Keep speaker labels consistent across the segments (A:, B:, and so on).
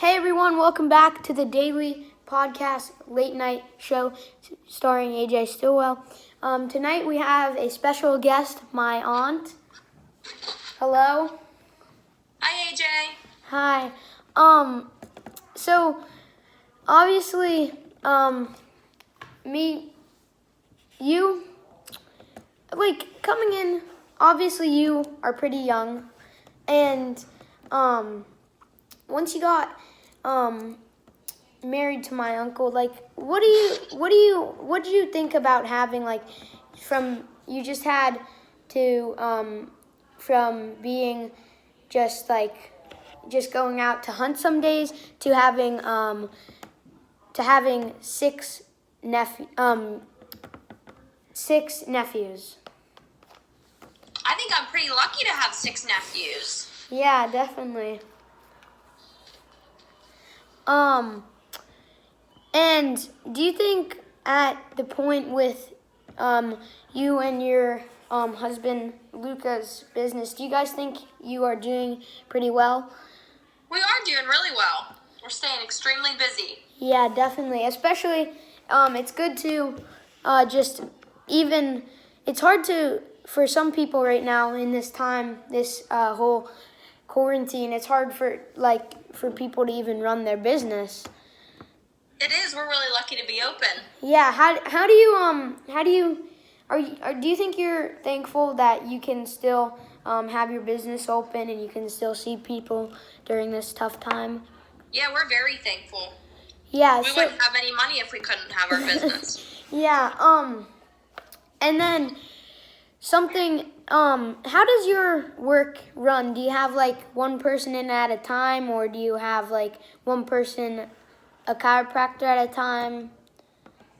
A: Hey everyone, welcome back to the daily podcast late night show starring AJ Stillwell. Tonight we have a special guest, my aunt. Hello.
B: Hi AJ.
A: Hi. So obviously, you, coming in, obviously you are pretty young, and, once you got, married to my uncle, what do you think about having, you just had to, from being just going out to hunt some days to having six nephews.
B: I think I'm pretty lucky to have 6 nephews.
A: Yeah, definitely. And do you think at the point with you and your husband Luca's business, do you guys think you are doing pretty well?
B: We are doing really well. We're staying extremely busy.
A: Yeah, definitely. Especially, it's good to it's hard for some people right now in this time, this whole quarantine, it's hard for people to even run their business.
B: It is. We're really lucky to be open.
A: Yeah, do you think you're thankful that you can still have your business open and you can still see people during this tough time?
B: Yeah, we're very thankful.
A: Yeah,
B: we wouldn't have any money if we couldn't have our business.
A: Yeah, and then how does your work run? Do you have one person in at a time, or do you have one person, a chiropractor at a time?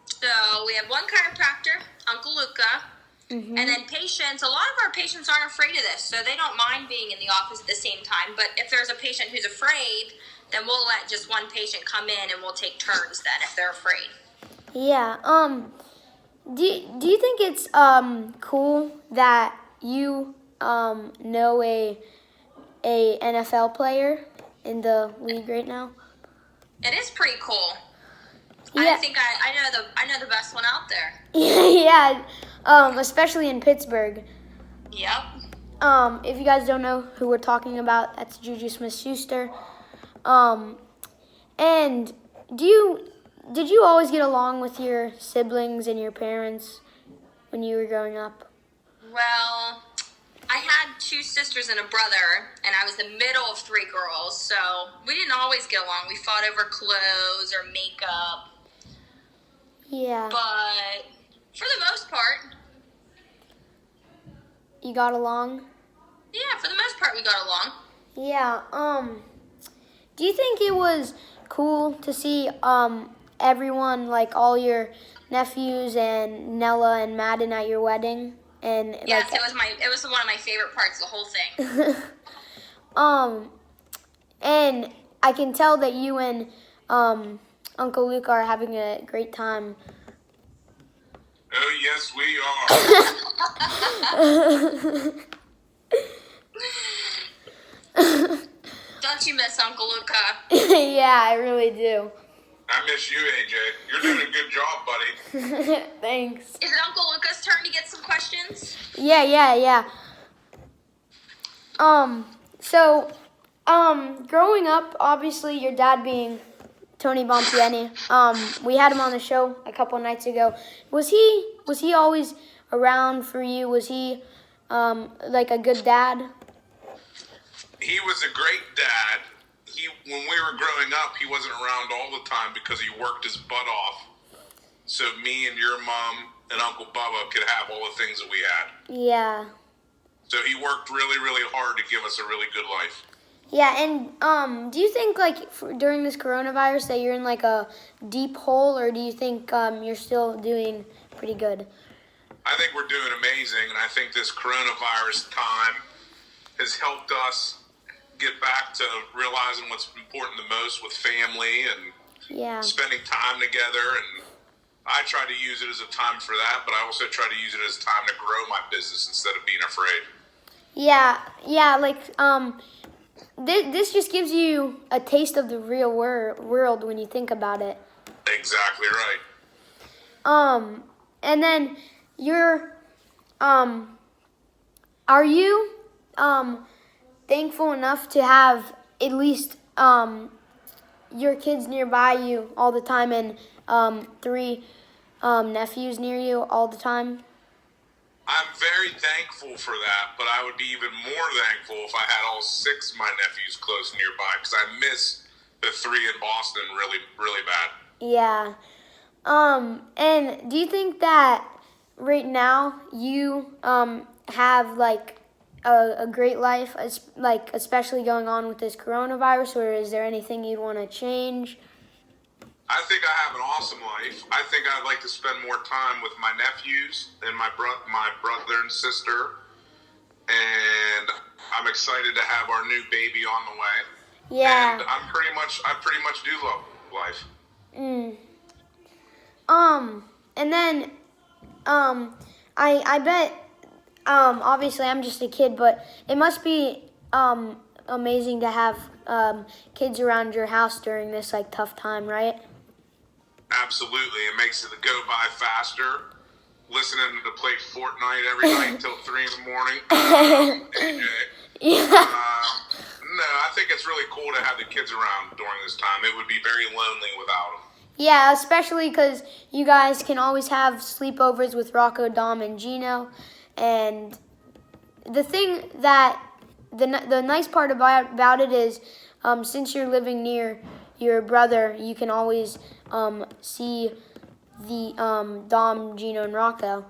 B: So we have one chiropractor, Uncle Luca, and then patients. A lot of our patients aren't afraid of this, so they don't mind being in the office at the same time. But if there's a patient who's afraid, then we'll let just one patient come in and we'll take turns then if they're afraid.
A: Yeah. Do you think it's cool that you know a NFL player in the league right now?
B: It is pretty cool.
A: Yeah.
B: I think I know the best one out there.
A: Yeah. Especially in Pittsburgh.
B: Yep.
A: If you guys don't know who we're talking about, that's Juju Smith-Schuster. And did you always get along with your siblings and your parents when you were growing up?
B: Well, I had 2 sisters and a brother, and I was the middle of 3 girls, so we didn't always get along. We fought over clothes or makeup.
A: Yeah.
B: But for the most part,
A: you got along?
B: Yeah, for the most part we got along.
A: Yeah. Do you think it was cool to see everyone, all your nephews and Nella and Madden at your wedding? And
B: yes, it was one of my favorite parts, the whole thing.
A: And I can tell that you and Uncle Luke are having a great time.
C: Oh, yes, we
B: are. Don't you miss Uncle Luca?
A: Yeah, I really do.
C: I miss you, AJ. You're doing a good job, buddy.
A: Thanks.
B: Is it Uncle Luca's turn to get some questions?
A: Yeah. Growing up, obviously your dad being Tony Bompiani, we had him on the show a couple nights ago. Was he always around for you? Was he a good dad?
C: He was a great dad. When we were growing up, he wasn't around all the time because he worked his butt off. So me and your mom and Uncle Bubba could have all the things that we had.
A: Yeah.
C: So he worked really, really hard to give us a really good life.
A: Yeah, and do you think during this coronavirus that you're in a deep hole, or do you think you're still doing pretty good?
C: I think we're doing amazing, and I think this coronavirus time has helped us get back to realizing what's important the most with family and spending time together. And I try to use it as a time for that, but I also try to use it as time to grow my business instead of being afraid.
A: Yeah, this just gives you a taste of the real world when you think about it.
C: Exactly right.
A: And then are you thankful enough to have at least your kids nearby you all the time and 3 nephews near you all the time?
C: I'm very thankful for that, but I would be even more thankful if I had all 6 of my nephews close nearby, because I miss the 3 in Boston really, really bad.
A: Yeah. And do you think that right now you have like a great life, like especially going on with this coronavirus, or is there anything you'd want to change?
C: I think I have an awesome life. I think I'd like to spend more time with my nephews and my brother and sister, and I'm excited to have our new baby on the way.
A: Yeah.
C: And I pretty much do love life.
A: And then I bet obviously I'm just a kid, but it must be amazing to have kids around your house during this like tough time, right?
C: Absolutely. It makes it go by faster. Listening to play Fortnite every night till 3 in the morning. AJ.
A: Yeah.
C: No, I think it's really cool to have the kids around during this time. It would be very lonely without them.
A: Yeah, especially because you guys can always have sleepovers with Rocco, Dom, and Gino. And the thing that the nice part about it is, since you're living near your brother, you can always see the Dom, Gino, and Rocco.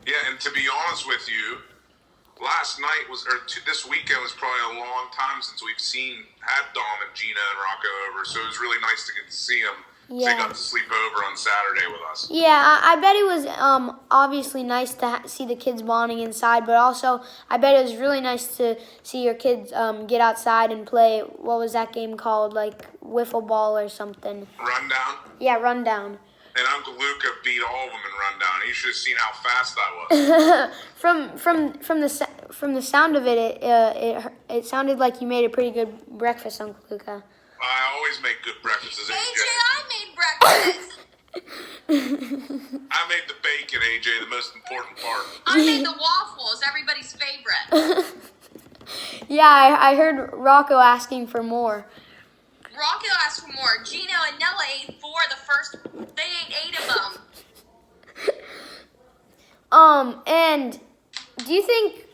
C: Yeah, and to be honest with you, this weekend was probably a long time since we've had Dom and Gina and Rocco over, so it was really nice to get to see them. Yeah. So they got to sleep over on Saturday with us.
A: Yeah, I bet it was obviously nice to see the kids bonding inside, but also I bet it was really nice to see your kids get outside and play. What was that game called? Like wiffle ball or something?
C: Rundown?
A: Yeah, rundown.
C: And Uncle Luca beat all of them in rundown. You should have seen how fast I
A: was. from the sound of it, it sounded like you made a pretty good breakfast, Uncle Luca.
C: I always make good breakfasts, AJ.
B: AJ, I made breakfast.
C: I made the bacon, AJ, the most important part.
B: I made the waffles, everybody's favorite.
A: Yeah, I heard Rocco asking for more.
B: Rocco asked for more. Gino and Nella ate 4 they ate 8 of them.
A: And do you think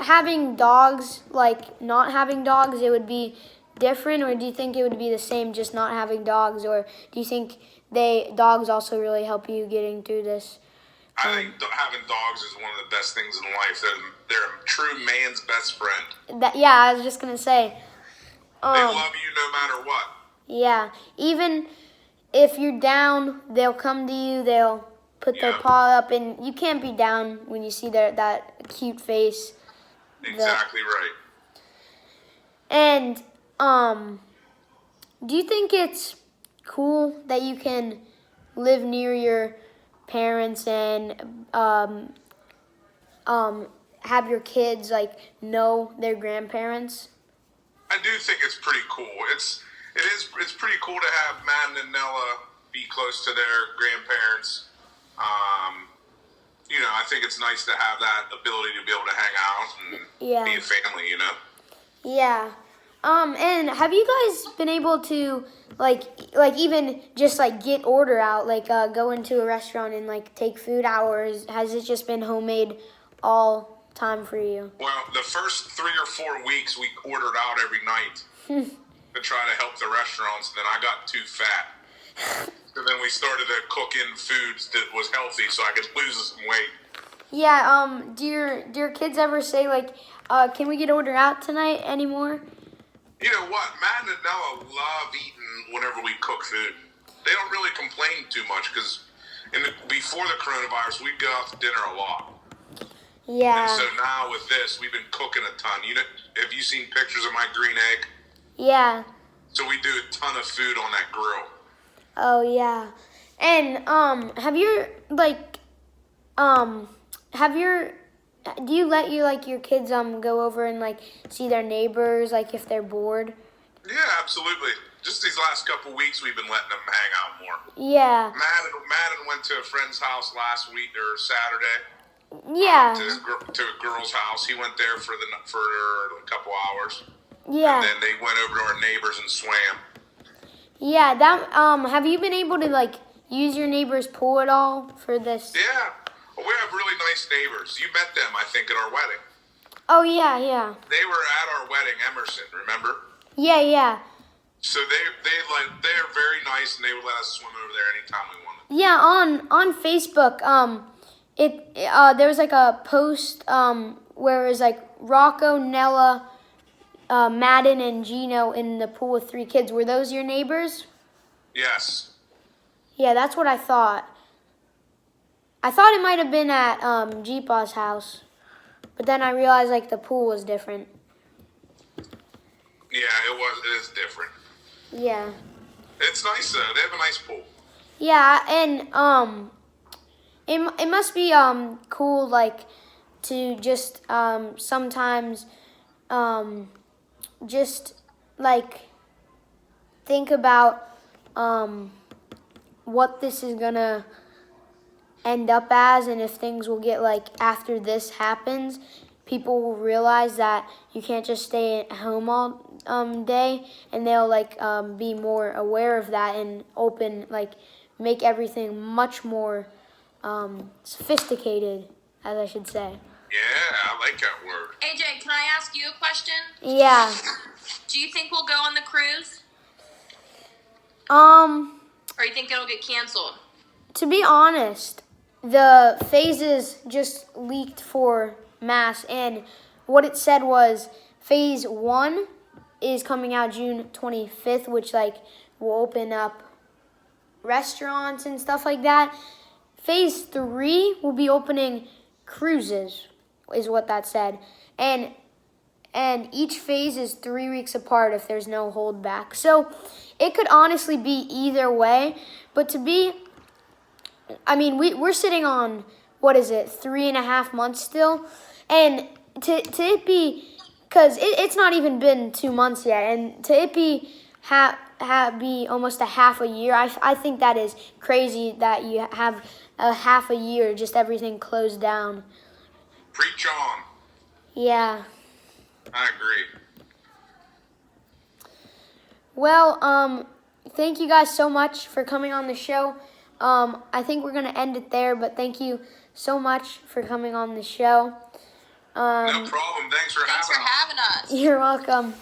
A: having dogs, like not having dogs, it would be different, or do you think it would be the same, just not having dogs, or do you think dogs also really help you getting through this?
C: I think having dogs is one of the best things in life. They're a true man's best friend.
A: Yeah, I was just gonna say.
C: They love you no matter what.
A: Yeah, even if you're down, they'll come to you. They'll put their paw up, and you can't be down when you see that cute face.
C: Exactly right.
A: And do you think it's cool that you can live near your parents and have your kids like know their grandparents?
C: I do think it's pretty cool. It's pretty cool to have Madden and Nella be close to their grandparents. I think it's nice to have that ability to be able to hang out and be a family,
A: Yeah. And have you guys been able to like even just like get order out, like go into a restaurant and like take food out, or has it just been homemade all time for you?
C: Well, the first 3 or 4 weeks we ordered out every night to try to help the restaurants. Then I got too fat. So then we started to cook in foods that was healthy so I could lose some weight.
A: Yeah, do your kids ever say like, can we get order out tonight anymore?
C: You know what? Matt and Nella love eating whenever we cook food. They don't really complain too much because before the coronavirus, we'd go out to dinner a lot.
A: Yeah.
C: And so now with this, we've been cooking a ton. Have you seen pictures of my green egg?
A: Yeah.
C: So we do a ton of food on that grill.
A: Oh yeah. And have do you let your kids go over and like see their neighbors like if they're bored?
C: Yeah, absolutely. Just these last couple weeks, we've been letting them hang out more.
A: Yeah.
C: Madden went to a friend's house last week or Saturday.
A: Yeah.
C: To a girl's house. He went there for a couple hours.
A: Yeah.
C: And then they went over to our neighbors and swam.
A: Yeah. That have you been able to like use your neighbor's pool at all for this?
C: Yeah. Well, we have really nice neighbors. You met them, I think, at our wedding.
A: Oh yeah, yeah.
C: They were at our wedding, Emerson. Remember?
A: Yeah, yeah.
C: So they're very nice, and they would let us swim over there anytime we wanted.
A: Yeah, on Facebook, there was like a post where it was like Rocco, Nella, Madden, and Gino in the pool with 3 kids. Were those your neighbors?
C: Yes.
A: Yeah, that's what I thought. I thought it might have been at Jeepaw's house, but then I realized like the pool was different.
C: Yeah, it is different.
A: Yeah.
C: It's nice though. They have a nice pool.
A: Yeah, and it must be cool like to just sometimes just like think about what this is gonna end up as, and if things will get like after this happens, people will realize that you can't just stay at home all day, and they'll like be more aware of that and open, like make everything much more sophisticated, as I should say.
C: Yeah, I like that word.
B: AJ, can I ask you a question?
A: Yeah.
B: Do you think we'll go on the cruise? Or you think it'll get canceled?
A: To be honest, the phases just leaked for Mass, and what it said was phase 1 is coming out June 25th, which like will open up restaurants and stuff like that. Phase 3 will be opening cruises, is what that said, and each phase is 3 weeks apart if there's no holdback. So it could honestly be either way, but we're sitting on, what is it, 3.5 months still, and to it be, because it's not even been 2 months yet, and to it be be almost a half a year, I think that is crazy that you have a half a year just everything closed down.
C: Preach on.
A: Yeah.
C: I agree.
A: Well, thank you guys so much for coming on the show. I think we're going to end it there, but thank you so much for coming on the show.
C: No problem. Thanks for having us.
A: You're welcome.